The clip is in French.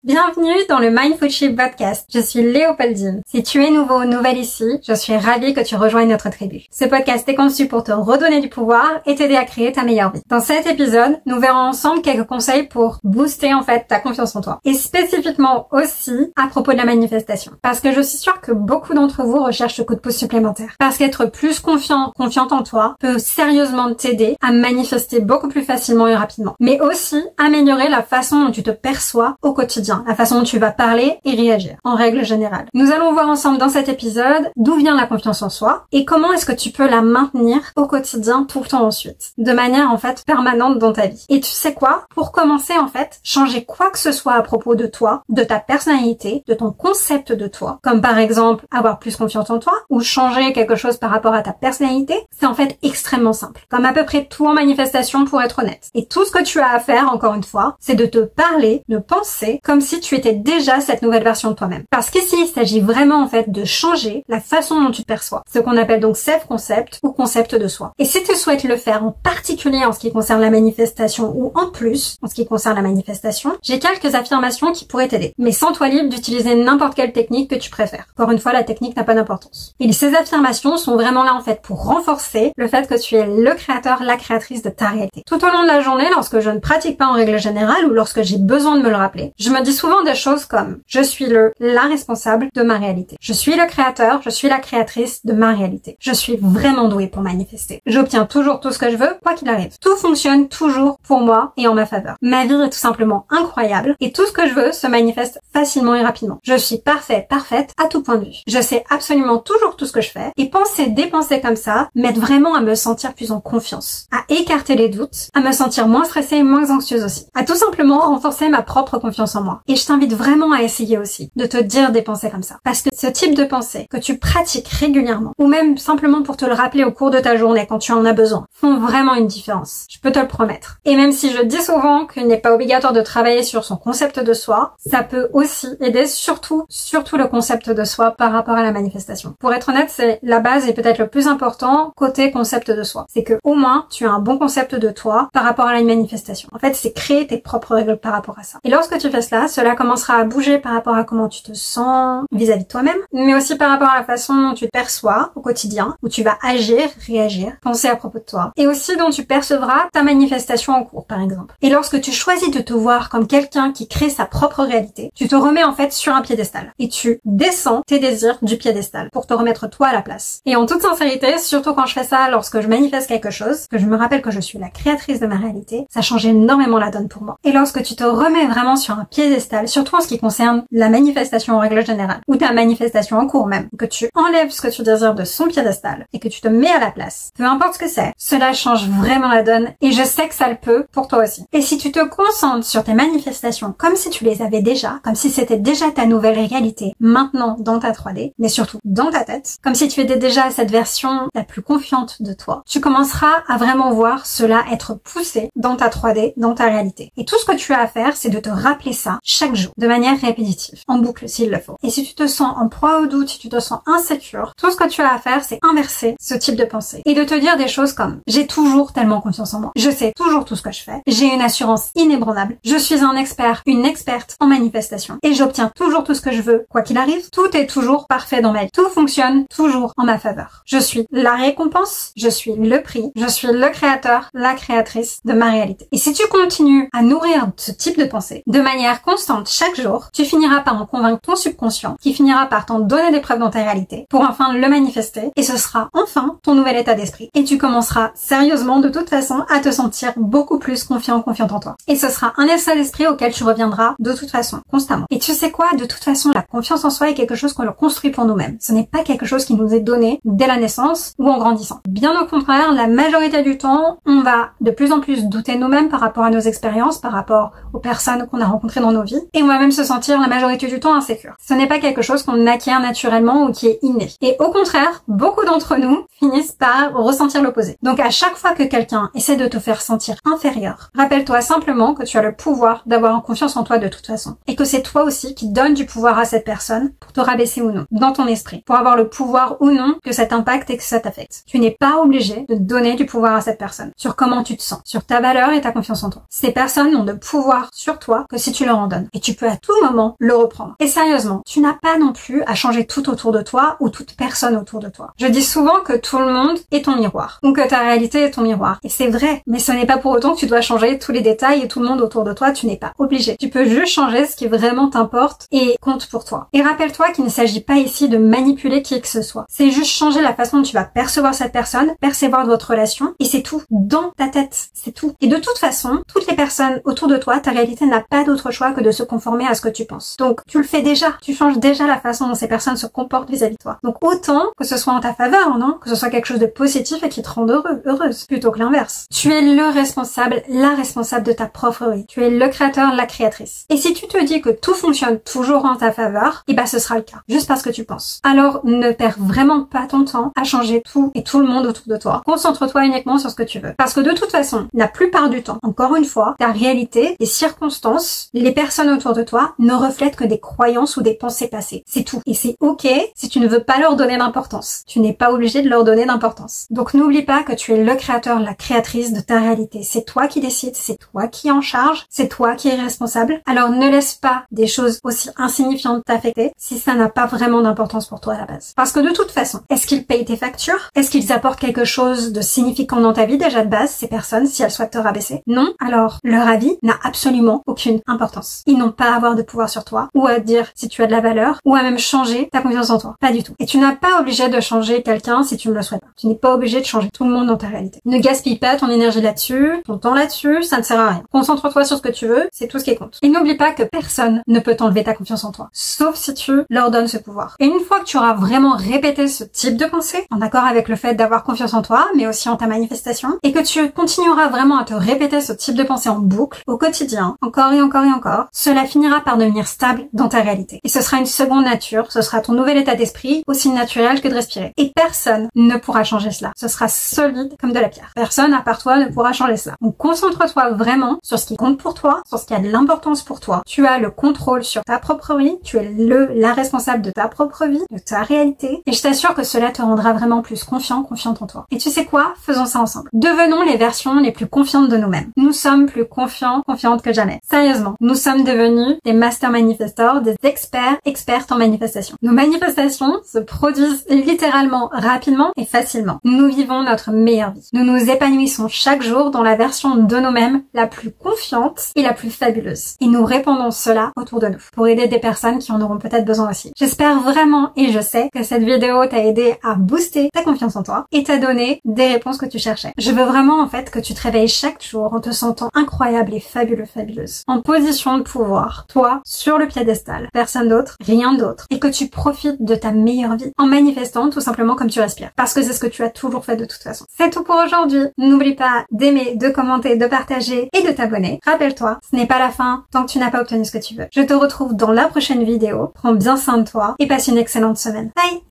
Bienvenue dans le Mindfulship Podcast. Je suis Léopoldine. Si tu es nouveau ou nouvelle ici, je suis ravie que tu rejoignes notre tribu. Ce podcast est conçu pour te redonner du pouvoir et t'aider à créer ta meilleure vie. Dans cet épisode, nous verrons ensemble quelques conseils pour booster ta confiance en toi. Et spécifiquement aussi à propos de la manifestation. Parce que je suis sûre que beaucoup d'entre vous recherchent ce coup de pouce supplémentaire. Parce qu'être plus confiante en toi peut sérieusement t'aider à manifester beaucoup plus facilement et rapidement. Mais aussi améliorer la façon dont tu te perçois au quotidien. La façon dont tu vas parler et réagir, en règle générale. Nous allons voir ensemble dans cet épisode d'où vient la confiance en soi et comment est-ce que tu peux la maintenir au quotidien tout le temps ensuite, de manière permanente dans ta vie. Et tu sais quoi? Pour commencer changer quoi que ce soit à propos de toi, de ta personnalité, de ton concept de toi, comme par exemple avoir plus confiance en toi ou changer quelque chose par rapport à ta personnalité, c'est extrêmement simple. Comme à peu près tout en manifestation pour être honnête. Et tout ce que tu as à faire, encore une fois, c'est de te parler, de penser comme si tu étais déjà cette nouvelle version de toi-même. Parce qu'ici, il s'agit vraiment de changer la façon dont tu te perçois. Ce qu'on appelle donc self-concept ou concept de soi. Et si tu souhaites le faire en particulier en ce qui concerne la manifestation ou en plus en ce qui concerne la manifestation, j'ai quelques affirmations qui pourraient t'aider. Mais sens-toi libre d'utiliser n'importe quelle technique que tu préfères. Encore une fois, la technique n'a pas d'importance. Et ces affirmations sont vraiment là pour renforcer le fait que tu es le créateur, la créatrice de ta réalité. Tout au long de la journée, lorsque je ne pratique pas en règle générale ou lorsque j'ai besoin de me le rappeler, je me dis souvent des choses comme je suis la responsable de ma réalité. Je suis le créateur, je suis la créatrice de ma réalité. Je suis vraiment douée pour manifester. J'obtiens toujours tout ce que je veux, quoi qu'il arrive. Tout fonctionne toujours pour moi et en ma faveur. Ma vie est tout simplement incroyable et tout ce que je veux se manifeste facilement et rapidement. Je suis parfaite à tout point de vue. Je sais absolument toujours tout ce que je fais et dépenser comme ça m'aide vraiment à me sentir plus en confiance, à écarter les doutes, à me sentir moins stressée et moins anxieuse aussi, à tout simplement renforcer ma propre confiance en moi. Et je t'invite vraiment à essayer aussi de te dire des pensées comme ça. Parce que ce type de pensée que tu pratiques régulièrement, ou même simplement pour te le rappeler au cours de ta journée quand tu en as besoin, font vraiment une différence. Je peux te le promettre. Et même si je dis souvent qu'il n'est pas obligatoire de travailler sur son concept de soi, ça peut aussi aider surtout le concept de soi par rapport à la manifestation. Pour être honnête, c'est la base et peut-être le plus important côté concept de soi. C'est que au moins tu as un bon concept de toi par rapport à la manifestation. C'est créer tes propres règles par rapport à ça. Et lorsque tu fais cela commencera à bouger par rapport à comment tu te sens vis-à-vis de toi-même, mais aussi par rapport à la façon dont tu te perçois au quotidien, où tu vas agir, réagir, penser à propos de toi, et aussi dont tu percevras ta manifestation en cours, par exemple. Et lorsque tu choisis de te voir comme quelqu'un qui crée sa propre réalité, tu te remets sur un piédestal, et tu descends tes désirs du piédestal pour te remettre toi à la place. Et en toute sincérité, surtout quand je fais ça lorsque je manifeste quelque chose, que je me rappelle que je suis la créatrice de ma réalité, ça change énormément la donne pour moi. Et lorsque tu te remets vraiment sur un piédestal, surtout en ce qui concerne la manifestation en règle générale, ou ta manifestation en cours même, que tu enlèves ce que tu désires de son piédestal et que tu te mets à la place, peu importe ce que c'est, cela change vraiment la donne et je sais que ça le peut pour toi aussi. Et si tu te concentres sur tes manifestations comme si tu les avais déjà, comme si c'était déjà ta nouvelle réalité maintenant dans ta 3D, mais surtout dans ta tête, comme si tu étais déjà cette version la plus confiante de toi, tu commenceras à vraiment voir cela être poussé dans ta 3D, dans ta réalité. Et tout ce que tu as à faire, c'est de te rappeler ça chaque jour, de manière répétitive, en boucle s'il le faut. Et si tu te sens en proie au doute, si tu te sens insécure, tout ce que tu as à faire, c'est inverser ce type de pensée et de te dire des choses comme j'ai toujours tellement confiance en moi, je sais toujours tout ce que je fais, j'ai une assurance inébranlable, je suis un expert, une experte en manifestation et j'obtiens toujours tout ce que je veux, quoi qu'il arrive, tout est toujours parfait dans ma vie, tout fonctionne toujours en ma faveur. Je suis la récompense, je suis le prix, je suis le créateur, la créatrice de ma réalité. Et si tu continues à nourrir ce type de pensée de manière constante chaque jour, tu finiras par en convaincre ton subconscient, qui finira par t'en donner des preuves dans ta réalité, pour enfin le manifester, et ce sera enfin ton nouvel état d'esprit. Et tu commenceras sérieusement, de toute façon, à te sentir beaucoup plus confiante en toi. Et ce sera un état d'esprit auquel tu reviendras de toute façon, constamment. Et tu sais quoi? De toute façon, la confiance en soi est quelque chose qu'on le construit pour nous-mêmes. Ce n'est pas quelque chose qui nous est donné dès la naissance ou en grandissant. Bien au contraire, la majorité du temps, on va de plus en plus douter de nous-mêmes par rapport à nos expériences, par rapport aux personnes qu'on a rencontrées dans nos vies, et on va même se sentir la majorité du temps insécure. Ce n'est pas quelque chose qu'on acquiert naturellement ou qui est inné. Et au contraire, beaucoup d'entre nous finissent par ressentir l'opposé. Donc à chaque fois que quelqu'un essaie de te faire sentir inférieur, rappelle-toi simplement que tu as le pouvoir d'avoir confiance en toi de toute façon. Et que c'est toi aussi qui donne du pouvoir à cette personne pour te rabaisser ou non, dans ton esprit, pour avoir le pouvoir ou non que ça t'impacte et que ça t'affecte. Tu n'es pas obligé de donner du pouvoir à cette personne, sur comment tu te sens, sur ta valeur et ta confiance en toi. Ces personnes n'ont de pouvoir sur toi que si tu leur en donnes. l'abandonnes. Et tu peux à tout moment le reprendre. Et sérieusement, tu n'as pas non plus à changer tout autour de toi ou toute personne autour de toi. Je dis souvent que tout le monde est ton miroir. Ou que ta réalité est ton miroir. Et c'est vrai. Mais ce n'est pas pour autant que tu dois changer tous les détails et tout le monde autour de toi. Tu n'es pas obligé. Tu peux juste changer ce qui vraiment t'importe et compte pour toi. Et rappelle-toi qu'il ne s'agit pas ici de manipuler qui que ce soit. C'est juste changer la façon dont tu vas percevoir cette personne, percevoir votre relation, et c'est tout. Dans ta tête. C'est tout. Et de toute façon, toutes les personnes autour de toi, ta réalité n'a pas d'autre choix que de se conformer à ce que tu penses. Donc, tu le fais déjà. Tu changes déjà la façon dont ces personnes se comportent vis-à-vis de toi. Donc, autant que ce soit en ta faveur, non? Que ce soit quelque chose de positif et qui te rende heureuse, plutôt que l'inverse. Tu es le responsable, la responsable de ta propre vie. Tu es le créateur, la créatrice. Et si tu te dis que tout fonctionne toujours en ta faveur, eh ben, ce sera le cas. Juste parce que tu penses. Alors, ne perds vraiment pas ton temps à changer tout et tout le monde autour de toi. Concentre-toi uniquement sur ce que tu veux. Parce que de toute façon, la plupart du temps, encore une fois, ta réalité, les circonstances, les personnes autour de toi ne reflètent que des croyances ou des pensées passées. C'est tout. Et c'est ok si tu ne veux pas leur donner d'importance. Tu n'es pas obligé de leur donner d'importance. Donc n'oublie pas que tu es le créateur, la créatrice de ta réalité. C'est toi qui décides, c'est toi qui es en charge, c'est toi qui es responsable. Alors ne laisse pas des choses aussi insignifiantes t'affecter si ça n'a pas vraiment d'importance pour toi à la base. Parce que de toute façon, est-ce qu'ils payent tes factures? Est-ce qu'ils apportent quelque chose de significant dans ta vie déjà de base, ces personnes, si elles souhaitent te rabaisser? Non. Alors, leur avis n'a absolument aucune importance. Ils n'ont pas à avoir de pouvoir sur toi, ou à te dire si tu as de la valeur, ou à même changer ta confiance en toi. Pas du tout. Et tu n'as pas obligé de changer quelqu'un si tu ne le souhaites pas. Tu n'es pas obligé de changer tout le monde dans ta réalité. Ne gaspille pas ton énergie là-dessus, ton temps là-dessus, ça ne sert à rien. Concentre-toi sur ce que tu veux, c'est tout ce qui compte. Et n'oublie pas que personne ne peut t'enlever ta confiance en toi, sauf si tu leur donnes ce pouvoir. Et une fois que tu auras vraiment répété ce type de pensée, en accord avec le fait d'avoir confiance en toi, mais aussi en ta manifestation, et que tu continueras vraiment à te répéter ce type de pensée en boucle, au quotidien, encore et encore et encore, cela finira par devenir stable dans ta réalité. Et ce sera une seconde nature, ce sera ton nouvel état d'esprit, aussi naturel que de respirer. Et personne ne pourra changer cela. Ce sera solide comme de la pierre. Personne à part toi ne pourra changer cela. Donc concentre-toi vraiment sur ce qui compte pour toi, sur ce qui a de l'importance pour toi. Tu as le contrôle sur ta propre vie, tu es la responsable de ta propre vie, de ta réalité, et je t'assure que cela te rendra vraiment plus confiante en toi. Et tu sais quoi? Faisons ça ensemble. Devenons les versions les plus confiantes de nous-mêmes. Nous sommes plus confiantes que jamais. Sérieusement, nous sommes devenus des master manifestors, des expertes en manifestation. Nos manifestations se produisent littéralement rapidement et facilement. Nous vivons notre meilleure vie. Nous nous épanouissons chaque jour dans la version de nous-mêmes la plus confiante et la plus fabuleuse. Et nous répandons cela autour de nous pour aider des personnes qui en auront peut-être besoin aussi. J'espère vraiment et je sais que cette vidéo t'a aidé à booster ta confiance en toi et t'a donné des réponses que tu cherchais. Je veux vraiment en fait que tu te réveilles chaque jour en te sentant incroyable et fabuleuse. En position de pouvoir, toi, sur le piédestal, personne d'autre, rien d'autre. Et que tu profites de ta meilleure vie en manifestant tout simplement comme tu respires. Parce que c'est ce que tu as toujours fait de toute façon. C'est tout pour aujourd'hui. N'oublie pas d'aimer, de commenter, de partager et de t'abonner. Rappelle-toi, ce n'est pas la fin tant que tu n'as pas obtenu ce que tu veux. Je te retrouve dans la prochaine vidéo. Prends bien soin de toi et passe une excellente semaine. Bye!